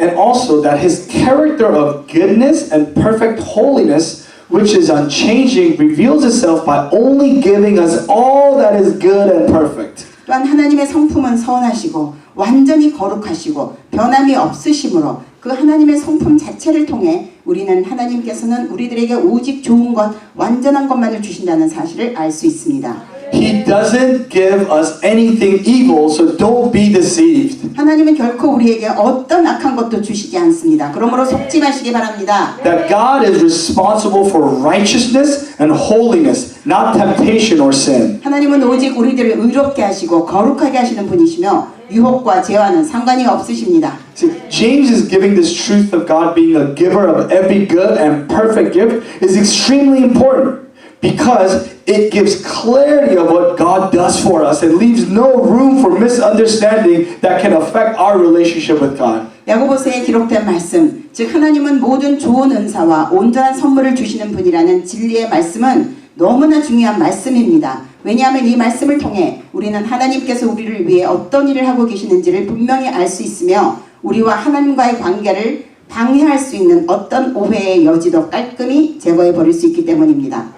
And also that His character of goodness and perfect holiness, which is unchanging, reveals itself by only giving us all that is good and perfect. 또한 하나님의 성품은 선하시고 완전히 거룩하시고 변함이 없으시므로 그 하나님의 성품 자체를 통해 우리는 하나님께서는 우리들에게 오직 좋은 것, 완전한 것만을 주신다는 사실을 알 수 있습니다. He doesn't give us anything evil, so don't be deceived. 하나님은 결코 우리에게 어떤 악한 것도 주시지 않습니다. 그러므로 속지 마시기 바랍니다. That God is responsible for righteousness and holiness, not temptation or sin. 하나님은 오직 우리들을 의롭게 하시고 거룩하게 하시는 분이시며 유혹과 죄와는 상관이 없으십니다. See, James is giving this truth of God being a giver of every good and perfect gift is extremely important because it gives clarity of what God does for us. It leaves no room for misunderstanding that can affect our relationship with God. 야고보서에 기록된 말씀, 즉 하나님은 모든 좋은 은사와 온전한 선물을 주시는 분이라는 진리의 말씀은 너무나 중요한 말씀입니다. 왜냐하면 이 말씀을 통해 우리는 하나님께서 우리를 위해 어떤 일을 하고 계시는지를 분명히 알 수 있으며 우리와 하나님과의 관계를 방해할 수 있는 어떤 오해의 여지도 깔끔히 제거해 버릴 수 있기 때문입니다.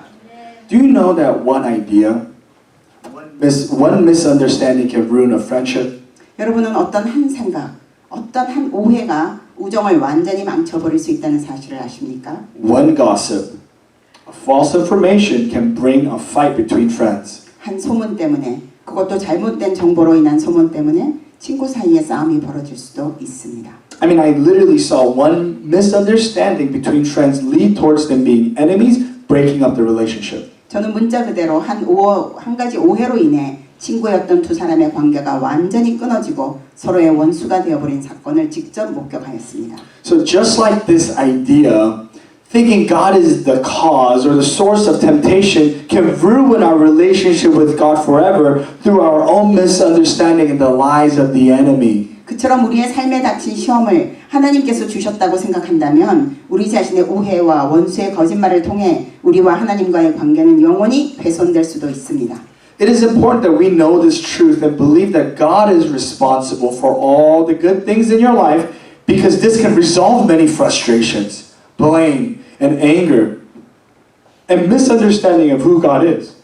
Do you know that one idea, one misunderstanding can ruin a friendship? 여러분은 어떤 한 생각, 어떤 한 오해가 우정을 완전히 망쳐버릴 수 있다는 사실을 아십니까? One gossip, a false information can bring a fight between friends. 한 소문 때문에, 그것도 잘못된 정보로 인한 소문 때문에 친구 사이에 싸움이 벌어질 수도 있습니다. I mean, I literally saw one misunderstanding between friends lead towards them being enemies, breaking up the relationship. 저는 문자 그대로 한 가지 오해로 인해 친구였던 두 사람의 관계가 완전히 끊어지고 서로의 원수가 되어버린 사건을 직접 목격하였습니다. So just like this idea, thinking God is the cause or the source of temptation can ruin our relationship with God forever through our own misunderstanding and the lies of the enemy. 그처럼 우리의 삶에 닥친 시험을 하나님께서 주셨다고 생각한다면 우리 자신의 오해와 원수의 거짓말을 통해 우리와 하나님과의 관계는 영원히 훼손될 수도 있습니다. It is important that we know this truth and believe that God is responsible for all the good things in your life because this can resolve many frustrations, blame, and anger, and misunderstanding of who God is,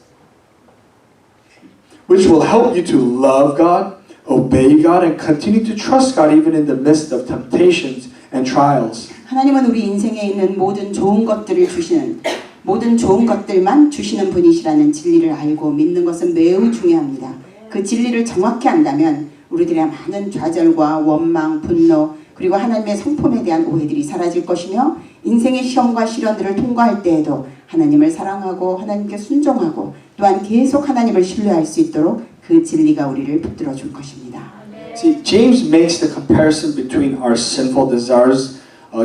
which will help you to love God, obey God, and continue to trust God even in the midst of temptations and trials. 하나님은 우리 인생에 있는 모든 좋은 것들을 주시는 모든 좋은 것들만 주시는 분이시라는 진리를 알고 믿는 것은 매우 중요합니다. 그 진리를 정확히 안다면 우리들의 많은 좌절과 원망, 분노 그리고 하나님의 성품에 대한 오해들이 사라질 것이며 인생의 시험과 시련들을 통과할 때에도 하나님을 사랑하고 하나님께 순종하고 또한 계속 하나님을 신뢰할 수 있도록 그 진리가 우리를 붙들어 줄 것입니다. See, James makes the comparison between our sinful desires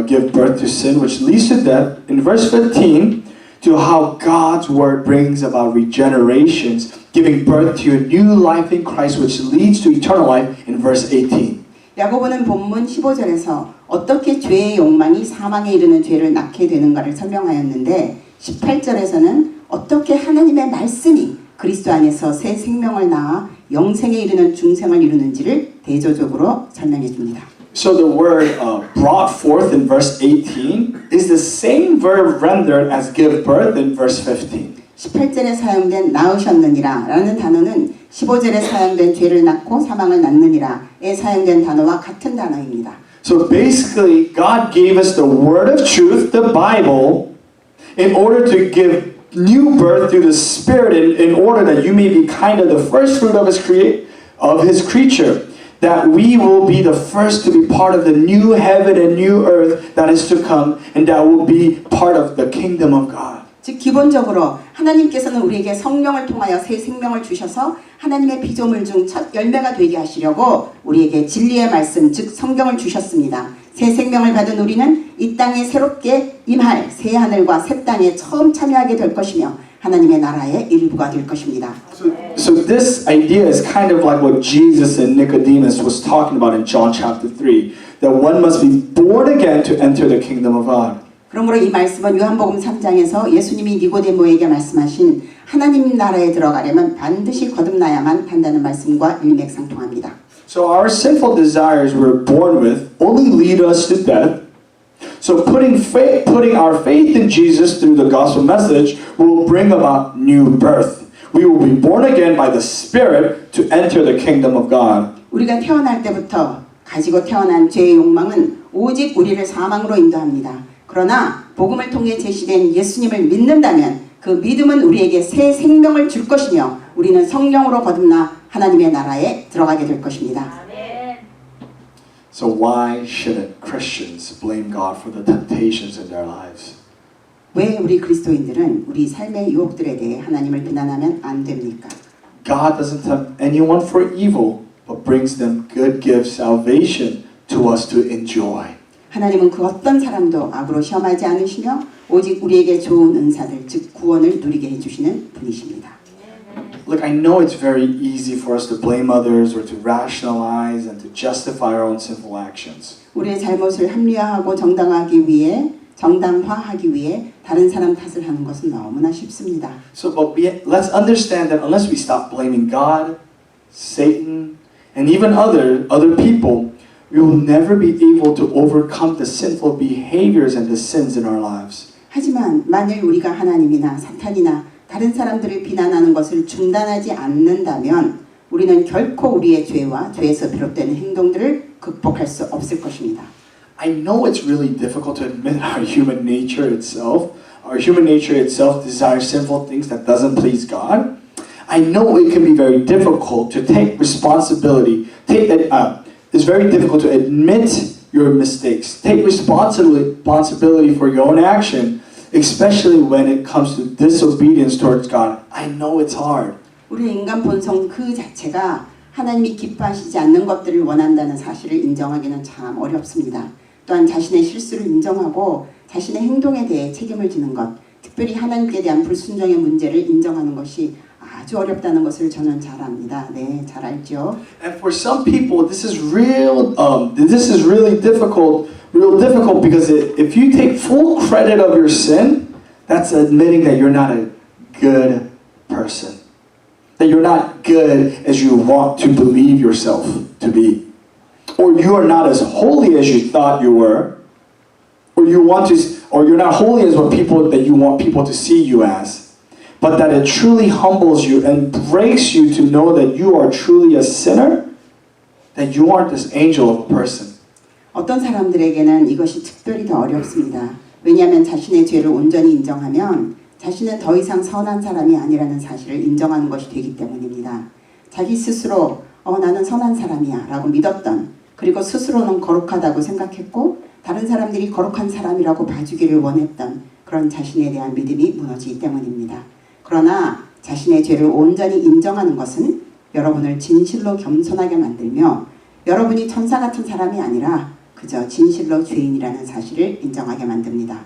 give birth to sin, which leads to death, in verse 15, to how God's word brings about regenerations, giving birth to a new life in Christ, which leads to eternal life, in verse 18. 야고보는 본문 15절에서 어떻게 죄의 욕망이 사망에 이르는 죄를 낳게 되는가를 설명하였는데 18절에서는 어떻게 하나님의 말씀이 그리스도 안에서 새 생명을 낳아 영생에 이르는 중생을 이루는지를 대조적으로 설명해 줍니다. So the word brought forth in verse 18 is the same verb rendered as give birth in verse 15. 18절에 사용된 낳으셨느니라 라는 단어는 15절에 사용된 죄를 낳고 사망을 낳느니라에 사용된 단어와 같은 단어입니다. So basically, God gave us the word of truth, the Bible, in order to give new birth through the Spirit, in order that you may be kind of the first fruit of His creature, that we will be the first to be part of the new heaven and new earth that is to come, and that will be part of the kingdom of God. 즉 기본적으로 하나님께서는 우리에게 성령을 통하여 새 생명을 주셔서 하나님의 피조물 중 첫 열매가 되게 하시려고 우리에게 진리의 말씀 즉 성경을 주셨습니다. 새 생명을 받은 우리는 이 땅에 새롭게 임할 새 하늘과 새 땅에 처음 참여하게 될 것이며 하나님의 나라의 일부가 될 것입니다. So this idea is kind of like what Jesus and Nicodemus was talking about in John chapter 3, that one must be born again to enter the kingdom of God. 그러므로 이 말씀은 요한복음 3장에서 예수님이 니고데모에게 말씀하신 하나님 나라에 들어가려면 반드시 거듭나야만 한다는 말씀과 일맥상통합니다. So our sinful desires we're born with only lead us to death. So putting our faith in Jesus through the gospel message will bring about new birth. We will be born again by the Spirit to enter the kingdom of God. 우리가 태어날 때부터 가지고 태어난 죄의 욕망은 오직 우리를 사망으로 인도합니다. 그러나 복음을 통해 제시된 예수님을 믿는다면 그 믿음은 우리에게 새 생명을 줄 것이며 우리는 성령으로 거듭나 하나님의 나라에 들어가게 될 것입니다. So why shouldn't Christians blame God for the temptations in their lives? 왜 우리 그리스도인들은 우리 삶의 유혹들에 대해 하나님을 비난하면 안 됩니까? God doesn't tempt anyone for evil, but brings them good gifts, salvation to us to enjoy. 하나님은 그 어떤 사람도 악으로 시험하지 않으시며 오직 우리에게 좋은 은사들 즉 구원을 누리게 해주시는 분이십니다. Look, I know it's very easy for us to blame others or to rationalize and to justify our own sinful actions. 우리의 잘못을 합리화하고 정당화하기 위해 정당화하기 위해 다른 사람 탓을 하는 것은 너무나 쉽습니다. So, let's understand that unless we stop blaming God, Satan, and even other people, we will never be able to overcome the sinful behaviors and the sins in our lives. 하지만 만일 우리가 하나님이나 사탄이나 다른 사람들을 비난하는 것을 중단하지 않는다면 우리는 결코 우리의 죄와 죄에서 비롯되는 행동들을 극복할 수 없을 것입니다. I know it's really difficult to admit our human nature itself. Our human nature itself desires sinful things that doesn't please God. I know it can be very difficult to take responsibility. It's very difficult to admit your mistakes. Take responsibility for your own action, especially when it comes to disobedience towards God. I know it's hard. 우리 인간 본성 그 자체가 하나님이 기뻐하시지 않는 것들을 원한다는 사실을 인정하기는 참 어렵습니다. 또한 자신의 실수를 인정하고 자신의 행동에 대해 책임을 지는 것, 특별히 하나님께 대한 불순종의 문제를 인정하는 것이 아주 어렵다는 것을 저는 잘 압니다. 네, 잘 알죠. And for some people, this is really difficult because if you take full credit of your sin, that's admitting that you're not a good person. That you're not good as you want to believe yourself to be. Or you are not as holy as you thought you were. Or you're not holy as that you want people to see you as. But that it truly humbles you and breaks you to know that you are truly a sinner, that you aren't this angel of a person. 어떤 사람들에게는 이것이 특별히 더 어렵습니다. 왜냐하면 자신의 죄를 온전히 인정하면 자신은 더 이상 선한 사람이 아니라는 사실을 인정하는 것이 되기 때문입니다. 자기 스스로 나는 선한 사람이야 라고 믿었던, 그리고 스스로는 거룩하다고 생각했고 다른 사람들이 거룩한 사람이라고 봐주기를 원했던 그런 자신에 대한 믿음이 무너지기 때문입니다. 그러나 자신의 죄를 온전히 인정하는 것은 여러분을 진실로 겸손하게 만들며 여러분이 천사 같은 사람이 아니라 그저 진실로 죄인이라는 사실을 인정하게 만듭니다.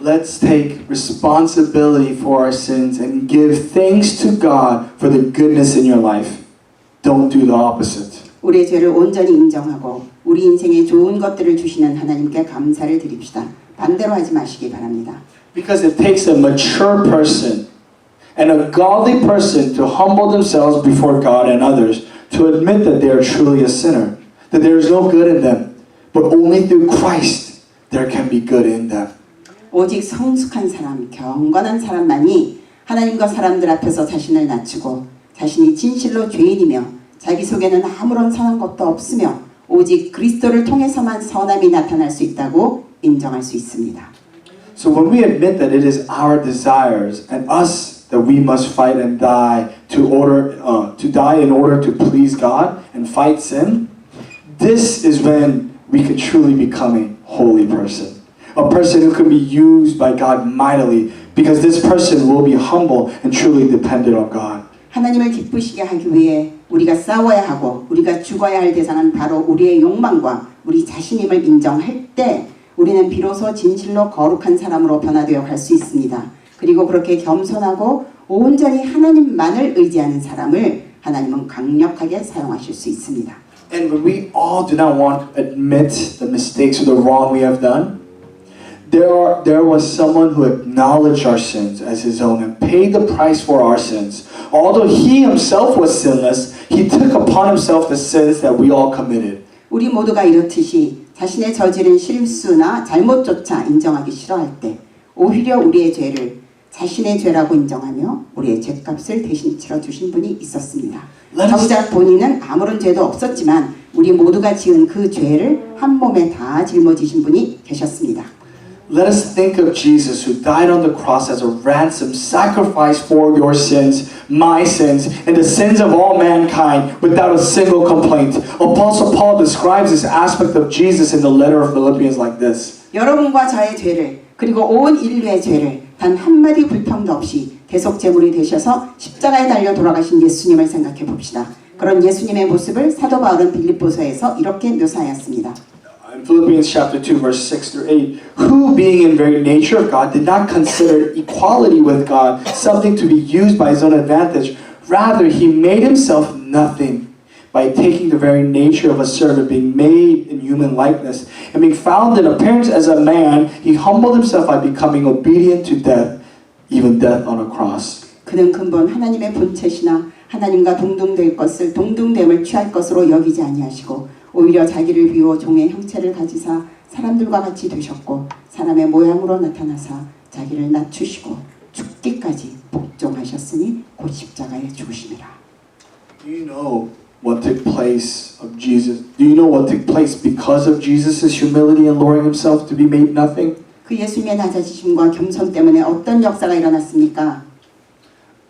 Let's take responsibility for our sins and give thanks to God for the goodness in your life. Don't do the opposite. 우리의 죄를 온전히 인정하고 우리 인생에 좋은 것들을 주시는 하나님께 감사를 드립시다. 반대로 하지 마시기 바랍니다. Because it takes a mature person and a godly person to humble themselves before God and others to admit that they are truly a sinner, that there is no good in them, but only through Christ there can be good in them. 오직 성숙한 사람, 경건한 사람만이 하나님과 사람들 앞에서 자신을 낮추고 자신이 진실로 죄인이며 자기 속에는 아무런 선한 것도 없으며 오직 그리스도를 통해서만 선함이 나타날 수 있다고 인정할 수 있습니다. So when we admit that it is our desires and us that we must fight and die to die in order to please God and fight sin, this is when we can truly become a holy person. A person who can be used by God mightily because this person will be humble and truly dependent on God. 하나님을 기쁘시게 하기 위해 우리가 싸워야 하고 우리가 죽어야 할 대상은 바로 우리의 욕망과 우리 자신임을 인정할 때 우리는 비로소 진실로 거룩한 사람으로 변화되어 갈 수 있습니다. 그리고 그렇게 겸손하고 온전히 하나님만을 의지하는 사람을 하나님은 강력하게 사용하실 수 있습니다. And when we all do not want to admit the mistakes or the wrong we have done, there was someone who acknowledged our sins as his own and paid the price for our sins. Although he himself was sinless, he took upon himself the sins that we all committed. 우리 모두가 이렇듯이 자신의 저지른 실수나 잘못조차 인정하기 싫어할 때 오히려 우리의 죄를 자신의 죄라고 인정하며 우리의 죄값을 대신 치러주신 분이 있었습니다. 정작 본인은 아무런 죄도 없었지만 우리 모두가 지은 그 죄를 한 몸에 다 짊어지신 분이 계셨습니다. Let us think of Jesus who died on the cross as a ransom sacrifice for your sins, my sins, and the sins of all mankind without a single complaint. Apostle Paul describes this aspect of Jesus in the letter of Philippians like this. 여러분과 저의 죄를 그리고 온 인류의 죄를 단 한마디 불평도 없이 대속 제물이 되셔서 십자가에 달려 돌아가신 예수님을 생각해 봅시다. 그런 예수님의 모습을 사도 바울은 빌립보서에서 이렇게 묘사하였습니다. In Philippians chapter 2 verse 6 through 8, who being in very nature of God did not consider equality with God something to be used by his own advantage. Rather, he made himself nothing, by taking the very nature of a servant, being made in human likeness, and being found in appearance as a man, he humbled himself by becoming obedient to death, even death on a cross. 그는 근본 하나님의 본체시나 하나님과 동등됨을 취할 것으로 여기지 아니하시고 오히려 자기를 비워 종의 형체를 가지사 사람들과 같이 되셨고 사람의 모양으로 나타나사 자기를 낮추시고 죽기까지 복종하셨으니 곧 십자가에 죽으심이라. Do you know what took place of Jesus? Do you know what took place because of Jesus' humility and lowering himself to be made nothing? 그 예수님의 낮아지심과 겸손 때문에 어떤 역사가 일어났습니까?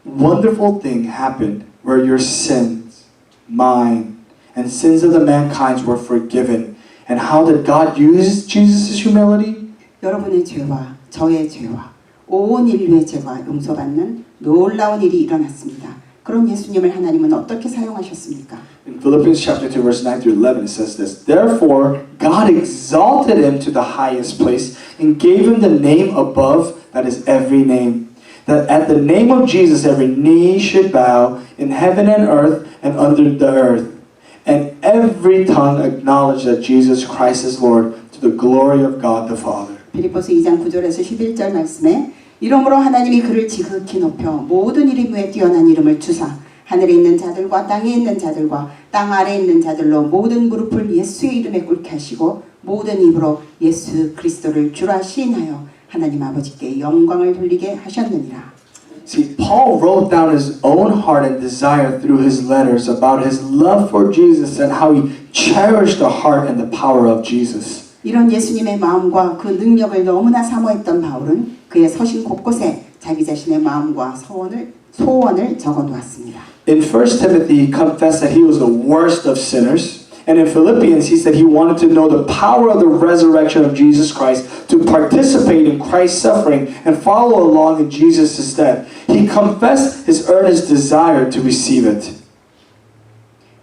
Wonderful thing happened where your sins, mine, and sins of the mankind were forgiven. And how did God use Jesus' humility? 여러분의 죄와 저의 죄와 온 인류의 죄가 용서받는 놀라운 일이 일어났습니다. 그런 예수님을 하나님은 어떻게 사용하셨습니까? In Philippians chapter 2 verse 9 through 11 it says this, Therefore God exalted him to the highest place and gave him the name above that is every name, that at the name of Jesus every knee should bow in heaven and earth and under the earth, and every tongue acknowledge that Jesus Christ is Lord, to the glory of God the Father. 빌립보서 2장 9절에서 11절 말씀에 이러므로 하나님이 그를 지극히 높여 모든 이름 위에 뛰어난 이름을 주사 하늘에 있는 자들과 땅에 있는 자들과 땅 아래에 있는 자들로 모든 무릎을 예수의 이름에 꿇게 하시고 모든 입으로 예수 그리스도를 주라 시인하여 하나님 아버지께 영광을 돌리게 하셨느니라. See, Paul wrote down his own heart and desire through his letters about his love for Jesus and how he cherished the heart and the power of Jesus. 이런 예수님의 마음과 그 능력을 너무나 사모했던 바울은 그의 서신 곳곳에 자기 자신의 마음과 소원을 적어 놓았습니다. In 1 Timothy, he confessed that he was the worst of sinners. And in Philippians, he said he wanted to know the power of the resurrection of Jesus Christ, to participate in Christ's suffering and follow along in Jesus' death. He confessed his earnest desire to receive it.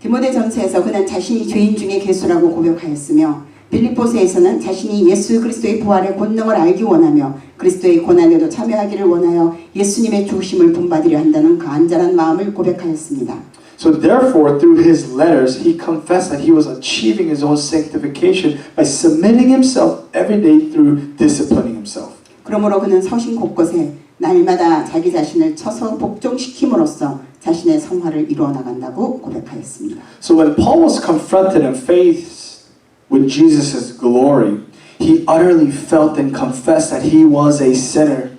디모데전서에서 그는 자신이 죄인 중에 괴수라고 고백하였으며 빌립보서에서는 자신이 예수 그리스도의 부활의 권능을 알기 원하며 그리스도의 고난에도 참여하기를 원하여 예수님의 죽으심을 본받으려 한다는 간절한 마음을 고백하였습니다. So therefore, through his letters, he confessed that he was achieving his own sanctification by submitting himself every day through disciplining himself. 그러므로 그는 서신 곳곳에 날마다 자기 자신을 쳐서 복종시킴으로써 자신의 성화를 이루어 나간다고 고백하였습니다. So when Paul was confronted and faced with Jesus' glory, he utterly felt and confessed that he was a sinner.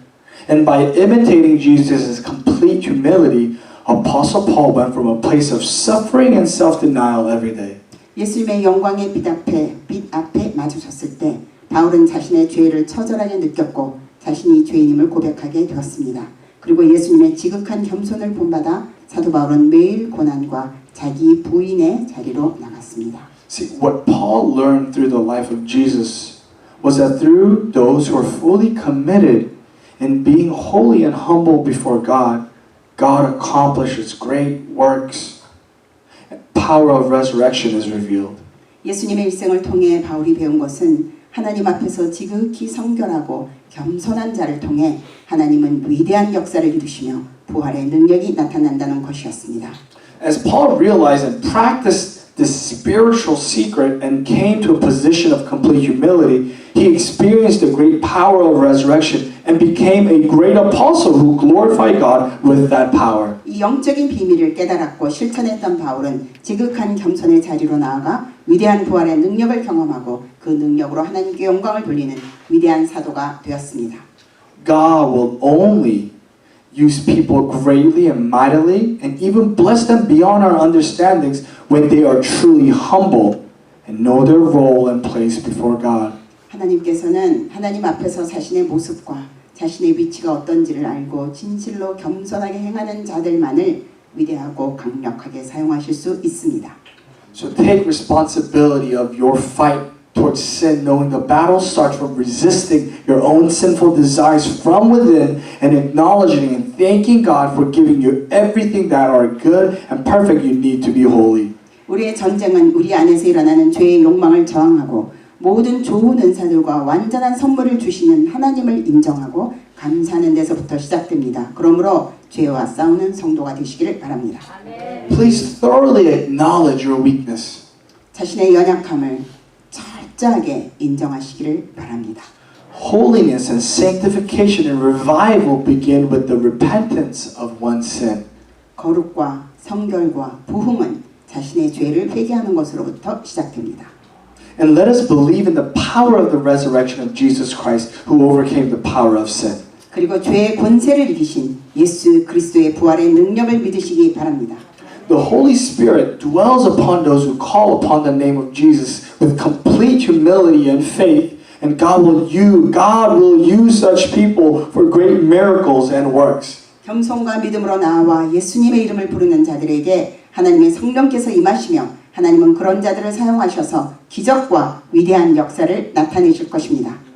And by imitating Jesus' complete humility, Apostle Paul went from a place of suffering and self-denial every day. 예수님의 영광의 빛 앞에 마주쳤을 때 바울은 자신의 죄를 처절하게 느꼈고 자신이 죄인임을 고백하게 되었습니다. 그리고 예수님의 지극한 겸손을 본받아 사도 바울은 매일 고난과 자기 부인의 자리로 나갔습니다. See, what Paul learned through the life of Jesus was that through those who are fully committed in being holy and humble before God, God accomplishes great works. Power of resurrection is revealed. 예수님의 일생을 통해 바울이 배운 것은 하나님 앞에서 지극히 성결하고 겸손한 자를 통해 하나님은 위대한 역사를 이루시며 부활의 능력이 나타난다는 것이었습니다. As Paul realized and practiced this spiritual secret and came to a position of complete humility, he experienced the great power of resurrection and became a great apostle who glorified God with that power. 이 영적인 비밀을 깨달았고 실천했던 바울은 지극한 겸손의 자리로 나아가 위대한 부활의 능력을 경험하고 그 능력으로 하나님께 영광을 돌리는 위대한 사도가 되었습니다. God will only use people greatly and mightily and even bless them beyond our understandings when they are truly humble and know their role and place before God. 하나님께서는 하나님 앞에서 자신의 모습과 자신의 위치가 어떤지를 알고 진실로 겸손하게 행하는 자들만을 위대하고 강력하게 사용하실 수 있습니다. So take responsibility of your fight towards sin, knowing the battle starts from resisting your own sinful desires from within and acknowledging and thanking God for giving you everything that are good and perfect you need to be holy. 우리의 전쟁은 우리 안에서 일어나는 죄의 욕망을 저항하고 모든 좋은 은사들과 완전한 선물을 주시는 하나님을 인정하고 감사하는 데서부터 시작됩니다. 그러므로 죄와 싸우는 성도가 되시기를 바랍니다. Please thoroughly acknowledge your weakness. 자신의 연약함을 철저하게 인정하시기를 바랍니다. Holiness and sanctification and revival begin with the repentance of one's sin. 거룩과 성결과 부흥은 자신의 죄를 회개하는 것으로부터 시작됩니다. And let us believe in the power of the resurrection of Jesus Christ who overcame the power of sin. 그리고 죄의 권세를 이기신 예수 그리스도의 부활의 능력을 믿으시기 바랍니다. The Holy Spirit dwells upon those who call upon the name of Jesus with complete humility and faith, and God will use such people for great miracles and works. 겸손과 믿음으로 나아와 예수님의 이름을 부르는 자들에게 하나님의 성령께서 임하시며 하나님은 그런 자들을 사용하셔서 기적과 위대한 역사를 나타내실 것입니다.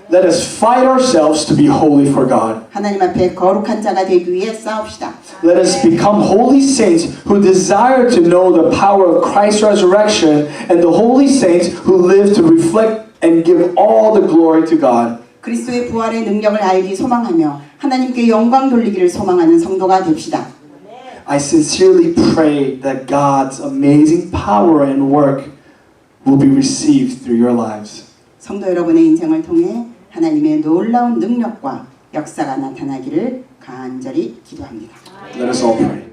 Let us fight ourselves to be holy for God. 하나님 앞에 거룩한 자가 되기 위해 싸웁시다. Let us become holy saints who desire to know the power of Christ's resurrection and the holy saints who live to reflect and give all the glory to God. 그리스도의 부활의 능력을 알기 소망하며 하나님께 영광 돌리기를 소망하는 성도가 됩시다. I sincerely pray that God's amazing power and work will be received through your lives. 성도 여러분의 인생을 통해 하나님의 놀라운 능력과 역사가 나타나기를 간절히 기도합니다. Let us all pray.